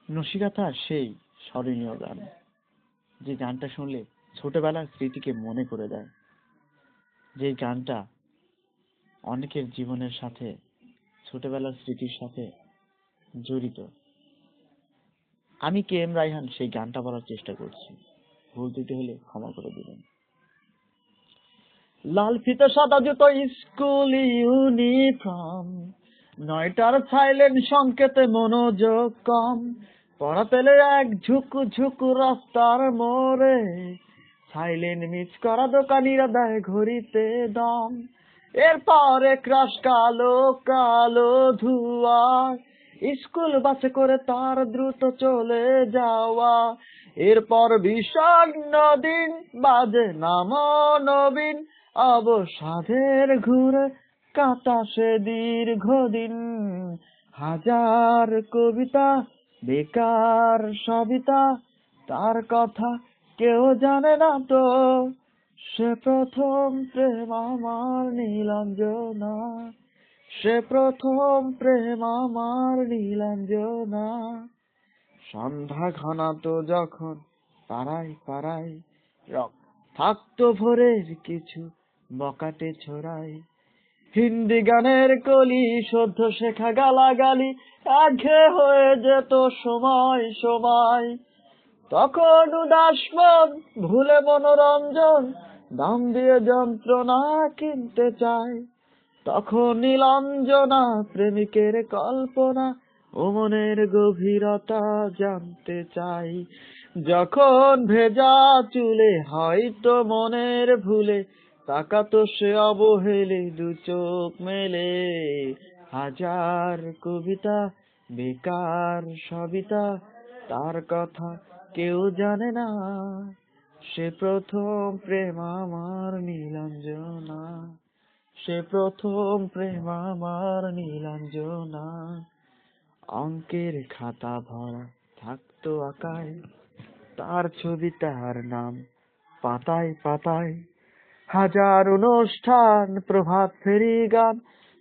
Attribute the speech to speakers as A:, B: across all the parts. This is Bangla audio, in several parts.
A: নসিকাথা সেই স্মরণীয় গান, যে গানটা শুনলে ছোটবেলার স্মৃতিকে মনে করে দেয়, যে গানটা অনেকের জীবনের সাথে, ছোটবেলার স্মৃতির সাথে জড়িত। আমি কে এম রায়হান সেই গানটা বলার চেষ্টা করছি, ভুল ত্রুটি হলে ক্ষমা করে দিবেন। লাল ফিতে সাদা জুতো স্কুল ইউনিফর্ম, 9টার সাইলেন্ট সংকেতে মনোযোগ কম, পড়া পেলে এক ঝুকু ঝুকু রাস্তার মোড়ে, সাইলেন্ট মিস করা দোকানিরা দেয় ঘড়িতে দম। এরপরে ক্রাশ কালো কালো ধোঁয়া, স্কুল বাসে করে তার দ্রুত চলে যাওয়া। এরপর বিষণ্ণ দিন, বাজে নাম নবীন, অবসাদের ঘুরে কাটা সে দীর্ঘদিন। হাজার কবিতা বেকার সবিতা, তার কথা কেউ জানে না তো, সে প্রথম প্রেম আমার নীলাঞ্জনা, সে প্রথম প্রেম আমার নীলাঞ্জনা। সন্ধ্যা ঘনাতো যখন পাড়ায় পাড়ায়, রক থাকতো ভোরের কিছু বকাটে ছড়ায়, হিন্দি গানের কলি সদ্য শেখা গালাগালি একঘেয়ে হয়ে যেত সময় সময়। তখন উদাস মন ভুলে মনোরঞ্জন, দাম দিয়ে যন্ত্রণা কিনতে চায়। তখন নীলাঞ্জনা প্রেমিকের কল্পনা ও মনের গভীরতা জানতে চাই। যখন ভেজা চুলে হয়তো মনের ভুলে তাকাতো সে অবহেলে দু চোখ মেলে। হাজার কবিতা বেকার সবিতা, তার কথা কেউ জানে না, সে প্রথম প্রেম আমার নীলাঞ্জনা, সে প্রথম প্রেম আমার নীলাঞ্জনা। অঙ্কের খাতা ভরা থাকতো আঁকায়, তার ছবি তার নাম পাতায় পাতায়। হাজার অনুষ্ঠান প্রভাত ফেরি গান,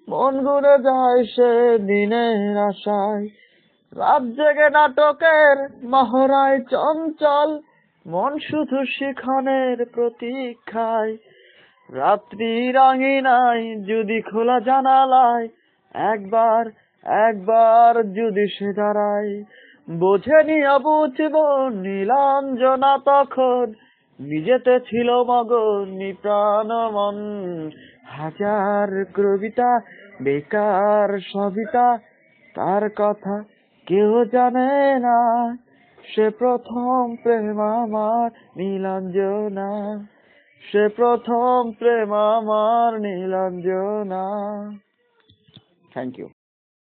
A: মন গুনে যায় সে দিনের আশায়। রাত জেগে নাটকের মহড়ায় চঞ্চল, মন শুধু শিখনের প্রতীক্ষায়। রাত্রি রাঙিনায় যদি খোলা জানালায়, একবার একবার যদি সে দাঁড়ায়। বোঝেনি অবুঝব নীলাঞ্জনা তখন, নিজেতে ছিল মগন প্রাণ মন। হাজার কবিতা বেকার সবিতা, তার কথা কেউ জানে না, সে প্রথম প্রেম আমার নীলাঞ্জনা, সে প্রথম প্রেম আমার নীলাঞ্জনা। Thank you.